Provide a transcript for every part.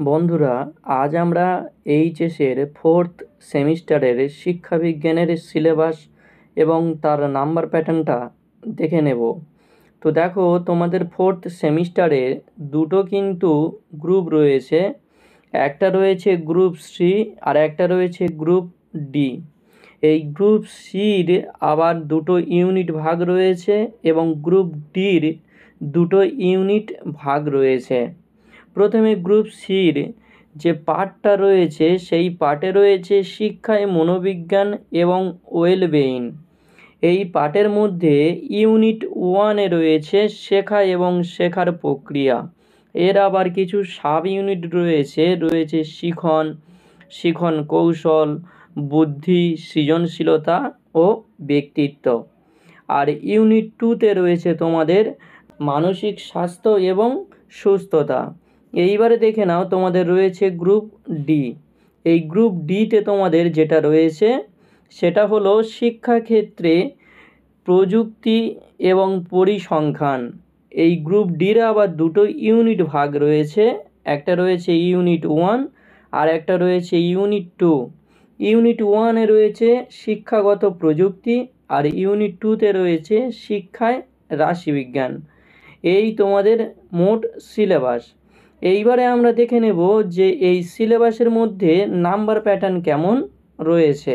বন্ধুরা, আজ আমরা এইচএসের ফোর্থ সেমিস্টারের শিক্ষাবিজ্ঞানের সিলেবাস এবং তার নাম্বার প্যাটার্নটা দেখে নেব। তো দেখো, তোমাদের ফোর্থ সেমিস্টারে দুটো কিন্তু গ্রুপ রয়েছে। একটা রয়েছে গ্রুপ সি আর একটা রয়েছে গ্রুপ ডি। এই গ্রুপ সির আবার দুটো ইউনিট ভাগ রয়েছে এবং গ্রুপ ডির দুটো ইউনিট ভাগ রয়েছে। প্রথমে গ্রুপ সির যে পার্টটা রয়েছে সেই পার্টে রয়েছে শিক্ষায় মনোবিজ্ঞান এবং ওয়েলবেইং। এই পার্টের মধ্যে ইউনিট ওয়ানে রয়েছে শেখা এবং শেখার প্রক্রিয়া। এর আবার কিছু সাব ইউনিট রয়েছে শিখন, শিখন কৌশল, বুদ্ধি, সৃজনশীলতা ও ব্যক্তিত্ব। আর ইউনিট টুতে রয়েছে তোমাদের মানসিক স্বাস্থ্য এবং সুস্থতা। এইবারে দেখে নাও, তোমাদের রয়েছে গ্রুপ ডি। এই গ্রুপ ডিতে তোমাদের যেটা রয়েছে সেটা হলো শিক্ষাক্ষেত্রে প্রযুক্তি এবং পরিসংখ্যান। এই গ্রুপ ডির আবার দুটো ইউনিট ভাগ রয়েছে, একটা রয়েছে ইউনিট ওয়ান আর একটা রয়েছে ইউনিট টু। ইউনিট ওয়ানে রয়েছে শিক্ষাগত প্রযুক্তি আর ইউনিট টুতে রয়েছে শিক্ষায় রাশিবিজ্ঞান। এই তোমাদের মোট সিলেবাস। এইবারে আমরা দেখে নেব যে এই সিলেবাসের মধ্যে নাম্বার প্যাটার্ন কেমন রয়েছে।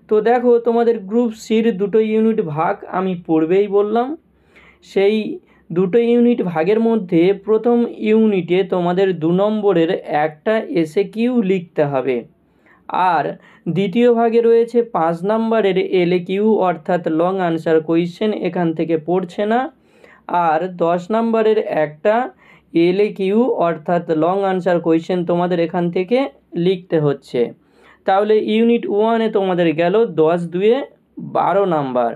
তো দেখো, তোমাদের গ্রুপ সির দুটো ইউনিট ভাগ আমি পূর্বেই বললাম। সেই দুটো ইউনিট ভাগের মধ্যে প্রথম ইউনিটে তোমাদের 2 নম্বরের একটা এসএকিউ লিখতে হবে, আর দ্বিতীয় ভাগে রয়েছে 5 নম্বরের এলএকিউ অর্থাৎ লং আনসার কোয়েশ্চেন, এখান থেকে পড়ছে না। আর 10 নম্বরের একটা এলএকিউ অর্থাৎ লং আনসার কোয়েশ্চেন তোমাদের এখান থেকে লিখতে হচ্ছে। তাহলে ইউনিট ওয়ানে তোমাদের গেল 10 দুয়ে 12 নাম্বার।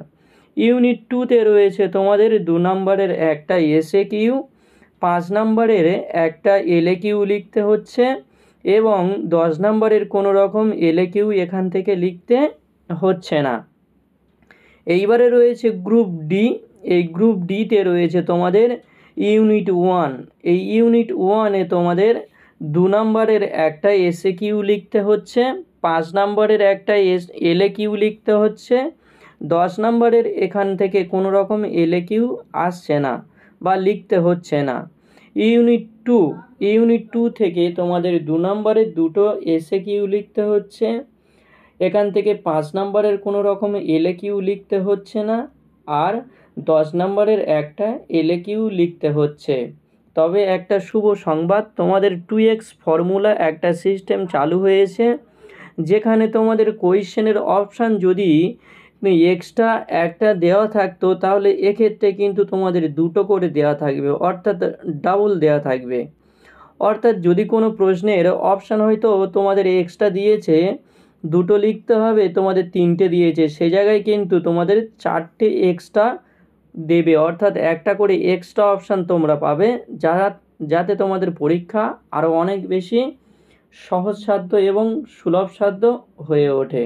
ইউনিট টুতে রয়েছে তোমাদের 2 নম্বরের একটা এসএকিউ, 5 নম্বরের একটা এলএকিউ লিখতে হচ্ছে এবং 10 নম্বরের কোনো রকম এলএকিউ এখান থেকে লিখতে হচ্ছে না। এইবারে রয়েছে গ্রুপ ডি। এই গ্রুপ ডিতে রয়েছে তোমাদের ইউনিট ওয়ান। এই ইউনিট ওয়ানে তোমাদের 2 নম্বরের একটা এসএকিউ লিখতে হচ্ছে, 5 নম্বরের একটা এলএকিউ লিখতে হচ্ছে। 10 নম্বরের এখান থেকে কোনো রকম এলএকিউ আসছে না বা লিখতে হচ্ছে না। ইউনিট টু থেকে তোমাদের 2 নম্বরের দুটো এসএকিউ লিখতে হচ্ছে, এখান থেকে 5 নম্বরের কোনো রকম এলএকিউ লিখতে হচ্ছে না, আর 10 নম্বরের একটা এলএকিউ লিখতে হচ্ছে। তবে একটা শুভ সংবাদ, তোমাদের 2x ফর্মুলা একটা সিস্টেম চালু হয়েছে, যেখানে তোমাদের কোয়েশ্চেনের অপশান যদি এক্সট্রা একটা দেওয়া থাকতো তাহলে এক্ষেত্রে কিন্তু তোমাদের দুটো করে দেওয়া থাকবে, অর্থাৎ ডাবল দেওয়া থাকবে। অর্থাৎ যদি কোনো প্রশ্নের অপশান হয়তো তোমাদের এক্সট্রা দিয়েছে দুটো লিখতে হবে, তোমাদের 3টে দিয়েছে, সে জায়গায় কিন্তু তোমাদের 4টে এক্সট্রা দেবে, অর্থাৎ একটা করে এক্সট্রা অপশান তোমরা পাবে, যাতে তোমাদের পরীক্ষা আরও অনেক বেশি সহজসাধ্য এবং সুলভসাধ্য হয়ে ওঠে।